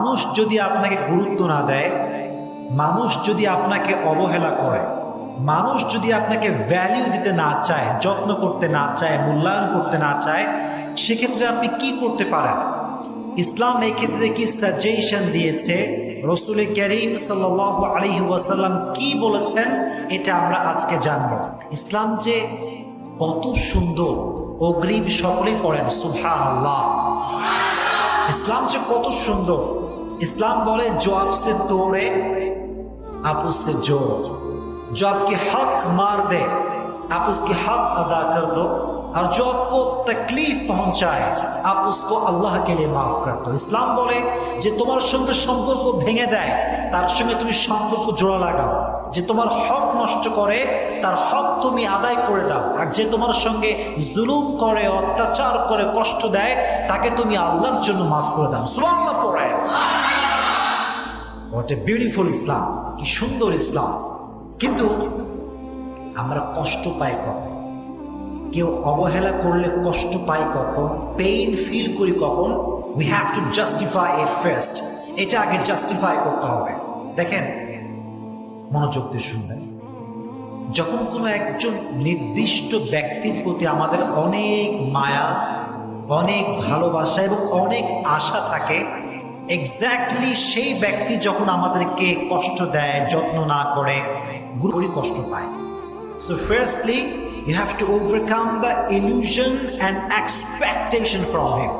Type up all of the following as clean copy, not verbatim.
মানুষ যদি আপনাকে গুরুত্ব না দেয়, মানুষ যদি আপনাকে অবহেলা করে, মানুষ যদি আপনাকে ভ্যালিউ দিতে না চায়, যত্ন করতে না চায়, মূল্যায়ন করতে না চায়, সেক্ষেত্রে আপনি কি করতে পারেন? ইসলাম এই ক্ষেত্রে কি সাজেশন দিয়েছে, রাসূল করিম সাল্লাল্লাহু আলাইহি ওয়াসাল্লাম কি বলেছেন, এটা আমরা আজকে জানব। ইসলাম যে কত সুন্দর, অগ্রিম সকলেই পড়েন সুবহানাল্লাহ। इस्लाम से कत सुंदर। इस्लाम बोले जो आपसे तोड़े आप उससे जोड़ो, जो आपके हक मार दे आप उसके हक अदा कर दो, और जो आपको तकलीफ पहुंचाए आप उसको अल्लाह के लिए माफ कर दो। इस्लाम बोले जे तुम्हार संगे सम्पर्क भेंगे देय तार संगे तुम सम्पर्क जोड़ा लागाओ, जे तुम्हार हक नष्ट करे तार हक तुम आदाय करे दाओ, और जे तुम्हार संगे जुलुम करे, अत्याचार करे, कष्ट देय ताके तुम आल्लाहर जन्य माफ करे दाओ। सुबहानाल्लाह पड़े। व्हाट ए ब्यूटीफुल इस्लाम, कि सुंदर इस्लाम। किन्तु আমরা কষ্ট পাই কখন, কেউ অবহেলা করলে কষ্ট পাই কখন, পেইন ফিল করি কখন, we have to justify it first. এটা আগে জাস্টিফাই করতে হবে। দেখেন, মনোযোগ দিয়ে শুনবেন, যখন কোনো একজন নির্দিষ্ট ব্যক্তির প্রতি আমাদের অনেক মায়া, অনেক ভালোবাসা এবং অনেক আশা থাকে, এক্স্যাক্টলি সেই ব্যক্তি যখন আমাদেরকে কষ্ট দেয়, যত্ন না করে, গুরুতর কষ্ট পায়। So firstly, you have to overcome the illusion and expectation from him.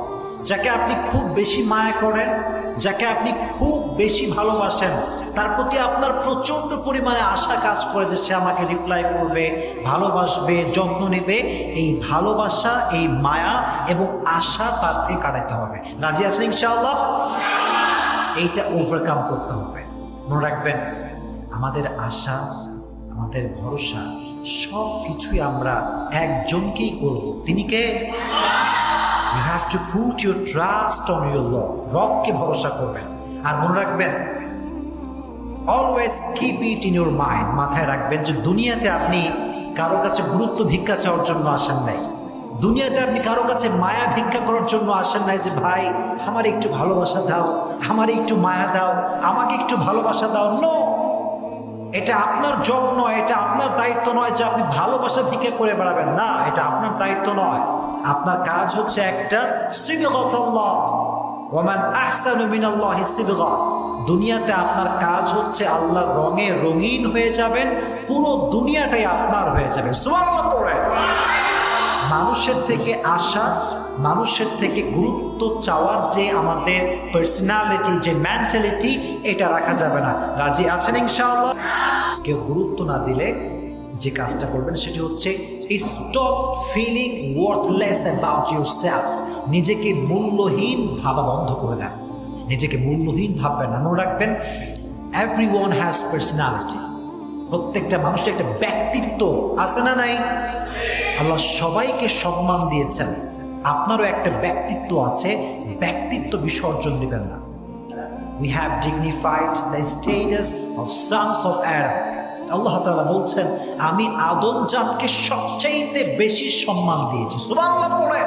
যাকে আপনি খুব বেশি মায়া করেন, যাকে আপনি খুব বেশি ভালোবাসেন, তার প্রতি আপনার প্রচন্ড পরিমাণে আশা কাজ করে যে সে আমাকে রিপ্লাই করবে, ভালোবাসবে, যত্ন নেবে। এই ভালোবাসা, এই মায়া এবং আশা তার থেকে কাটাতে হবে। রাজি আছেন ইনশাআল্লাহ? এইটা ওভারকাম করতে হবে। মনে রাখবেন, আমাদের আশা, আমাদের ভরসা সব কিছুই আমরা একজনকেই করব। তিনি কে? You have to put your trust on your Lord. রবকে ভরসা করবেন। আর মনে রাখবেন, always keep it in your mind, মাথায় রাখবেন যে দুনিয়াতে আপনি কারো কাছে গুরুত্ব ভিক্ষা চাওয়ার জন্য আসেন নাই। দুনিয়াতে আপনি কারো কাছে মায়া ভিক্ষা করার জন্য আসেন নাই যে ভাই আমার একটু ভালোবাসা দাও, আমার একটু মায়া দাও, আমাকে একটু ভালোবাসা দাও। নো, এটা আপনার জব নয়, এটা আপনার দায়িত্ব নয় যে আপনি ভালোবাসা ভিক্ষা করে বেড়াবেন। না, এটা আপনার দায়িত্ব নয়। আপনার কাজ হচ্ছে একটা সিবগাতুল্লাহ, ওয়া মান আহসানু মিনাল্লাহি সিবগা। দুনিয়াতে আপনার কাজ হচ্ছে আল্লাহর রঙে রঙিন হয়ে যাবেন, পুরো দুনিয়াটাই আপনার হয়ে যাবে। সুবহানাল্লাহ পড়ে। মানুষের থেকে আশা, মানুষের থেকে গুরুত্ব চাওয়ার যে আমাদের পার্সোনালিটি, যে মেন্টালিটি, এটা রাখা যাবে না। রাজি আছেন ইনশাআল্লাহ? কেউ গুরুত্ব না দিলে যে কাজটা করবেন সেটি হচ্ছে stop feeling worthless about yourself. নিজেকে মূল্যহীন ভাবা বন্ধ করে দেন। নিজেকে মূল্যহীন ভাববেন না। মনে রাখবেন, এভরিওয়ান হ্যাজ পার্সোনালিটি। প্রত্যেকটা মানুষের একটা ব্যক্তিত্ব আছে না নাই? আল্লাহ সবাইকে সম্মান দিয়েছেন, আপনারও একটা ব্যক্তিত্ব আছে, ব্যক্তিত্ব বিসর্জন দিবেন না। We have dignified the status of sons of Adam. আল্লাহ তাআলা বলছেন, আমি আদম জাতকে সবচেয়ে বেশি সম্মান দিয়েছি। সুবহানাল্লাহ পড়ে।